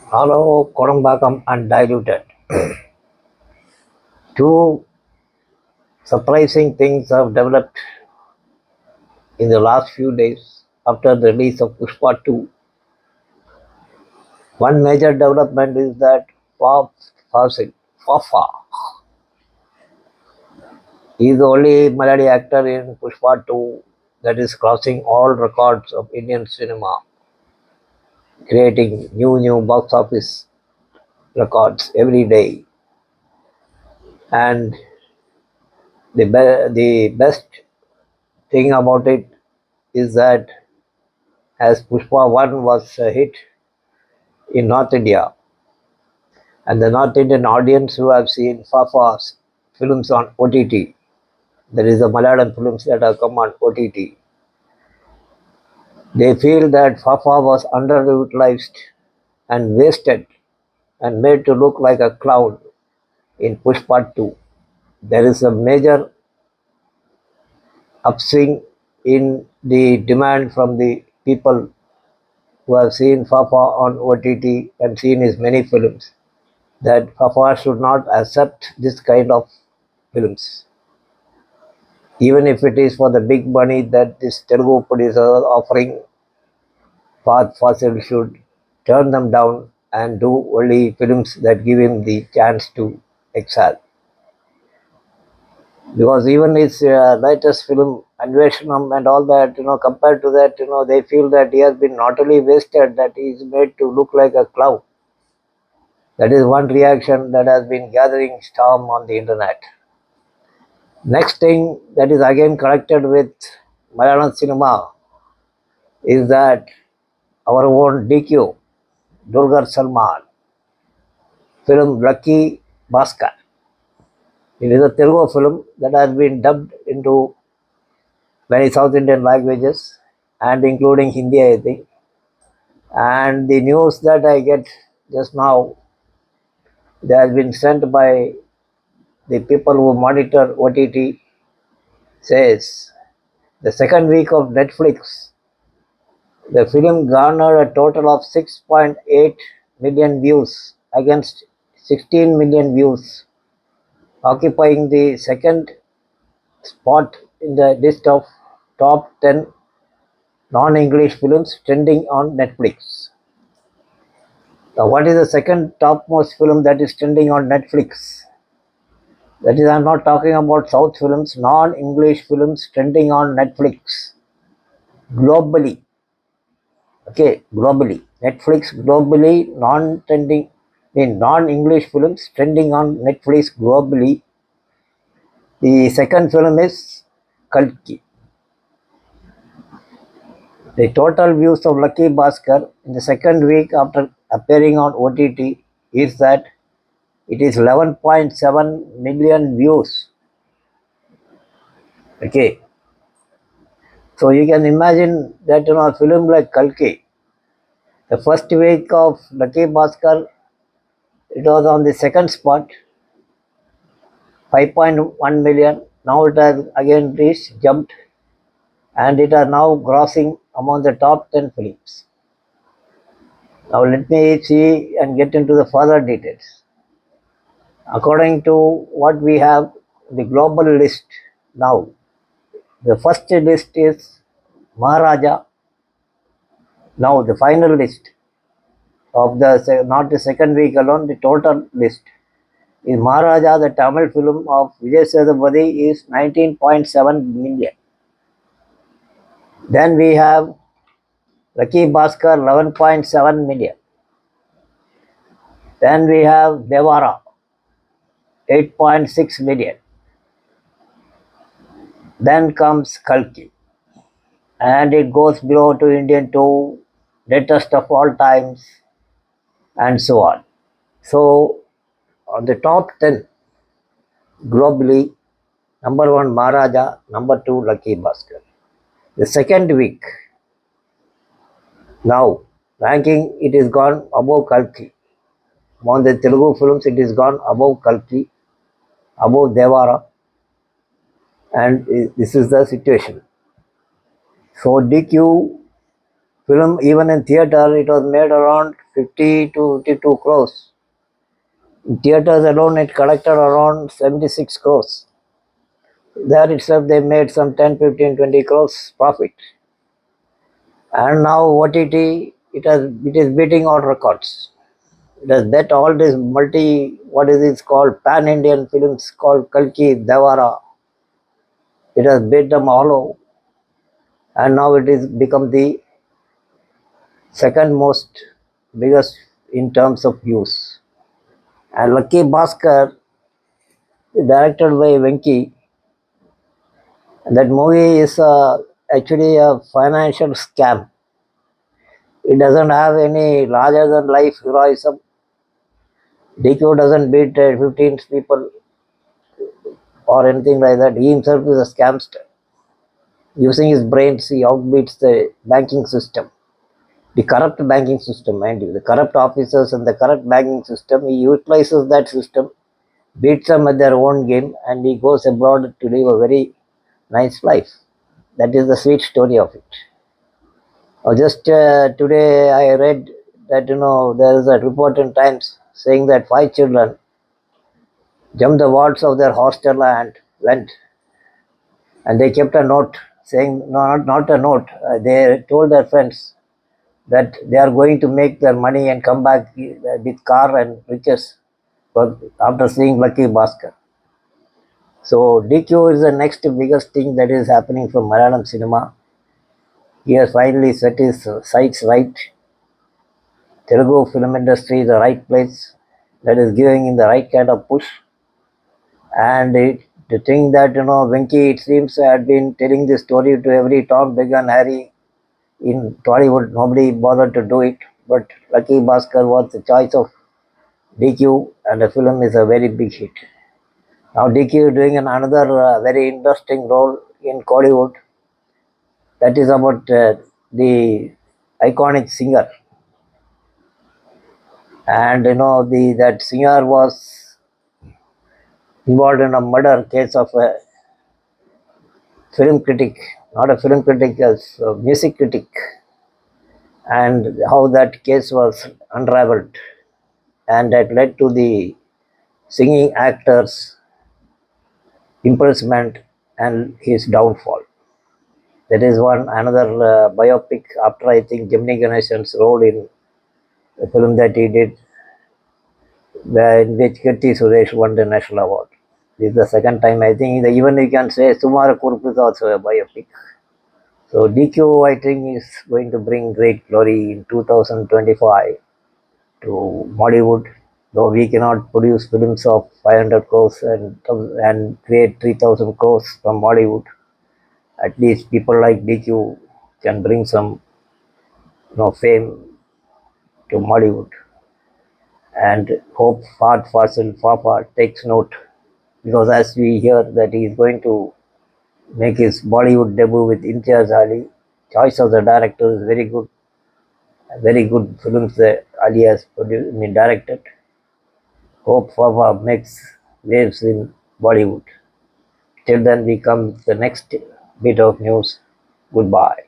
Hello, Korumbakam undiluted. Two surprising things have developed in the last few days after the release of Pushpa 2. One major development is that Fahadh Faasil FA is the only Malayali actor in Pushpa 2 that is crossing all records of Indian cinema, creating new box office records every day. And the best thing about it is that as Pushpa 1 was a hit in North India, and the North Indian audience who have seen Fafa's films on OTT, there is the Malayalam films that have come on OTT, they feel that Fafa was underutilized and wasted and made to look like a clown in Pushpa 2. There is a major upswing in the demand from the people who have seen Fafa on OTT and seen his many films, that Fafa should not accept this kind of films. Even if it is for the big money that this Telugu producer is offering, Fahadh Faasil should turn them down and do only films that give him the chance to excel. Because even his latest film, Anveshanam and all that, compared to that, they feel that he has been not only wasted, that he is made to look like a clown. That is one reaction that has been gathering storm on the internet. Next thing that is again connected with Malayalam cinema is that our own DQ, Dulquer Salmaan, film Lucky Bhaskar. It is a Telugu film that has been dubbed into many South Indian languages and including Hindi, I think. And the news that I get just now, that has been sent by the people who monitor OTT, says the second week of Netflix, the film garnered a total of 6.8 million views against 16 million views, occupying the second spot in the list of top 10 non-English films trending on Netflix. Now, what is the second topmost film that is trending on Netflix? That is, I'm not talking about South films, non-English films trending on Netflix globally. Okay, globally. Netflix globally, non-trending, in non-English films trending on Netflix globally. The second film is Kalki. The total views of Lucky Bhaskar in the second week after appearing on OTT is that it is 11.7 million views. Okay. So you can imagine that a film like Kalki, the first week of Lucky Bhaskar, it was on the second spot, 5.1 million. Now it has again reached, jumped, and it are now grossing among the top 10 films. Now let me see and get into the further details. According to what we have, the global list now, the first list is Maharaja. Now the final list of the, not the second week alone, the total list is Maharaja, the Tamil film of Vijay Sethupathi, is 19.7 million. Then we have Lucky Bhaskar, 11.7 million. Then we have Devara, 8.6 million. Then comes Kalki, and it goes below to Indian 2, latest of all times, and so on. So, on the top 10 globally, number 1 Maharaja, number 2 Lucky Bhaskar. The second week, now ranking, it is gone above Kalki. Among the Telugu films, it is gone above Kalki, above Devara, and this is the situation. So DQ film, even in theatre, it was made around 50 to 52 crores. In theatres alone, it collected around 76 crores. There itself, they made some 10, 15, 20 crores profit. And now OTT, it is beating all records. It has bet all these what is it called, pan-Indian films called Kalki, Devara. It has beat them all over. And now it is become the second most biggest in terms of views. And Lucky Bhaskar, directed by Venki, that movie is actually a financial scam. It doesn't have any larger than life heroism. DQ doesn't beat 15 people or anything like that. He himself is a scamster. Using his brains, he outbeats the banking system. The corrupt banking system, mind you, the corrupt officers and the corrupt banking system, he utilizes that system, beats them at their own game, and he goes abroad to live a very nice life. That is the sweet story of it. Just today I read that there is a report in Times saying that 5 children jumped the walls of their hostel and went, and they kept a note saying, no, not a note, they told their friends that they are going to make their money and come back with car and riches after seeing Lucky Bhaskar. So DQ is the next biggest thing that is happening from Malayalam cinema. He has finally set his sights right. Telugu film industry is the right place that is giving him the right kind of push. And the thing that Venki, it seems, had been telling this story to every Tom, Dick and Harry in Tollywood. Nobody bothered to do it, but Lucky Bhaskar was the choice of DQ, and the film is a very big hit. Now DQ is doing another very interesting role in Kollywood. That is about the iconic singer, and that singer was involved in a murder case of a film critic, not a film critic, as a music critic, and how that case was unraveled, and that led to the singing actor's imprisonment and his downfall. That is one another biopic after, I think, Gemini Ganeshan's role in the film that he did, in which Kirti Suresh won the national award. This is the second time, I think. Even you can say Sumara Kurup is also a biopic. So DQ, I think, is going to bring great glory in 2025 to Bollywood. Though we cannot produce films of 500 crores and create 3,000 crores from Bollywood, at least people like DQ can bring some fame to Bollywood. And hope Fahadh Faasil FA FA takes note, because as we hear that he is going to make his Bollywood debut with Imtiaz Ali. Choice of the director is very good. Very good films that Ali has directed. Hope FA makes waves in Bollywood. Till then, we come to the next bit of news. Goodbye.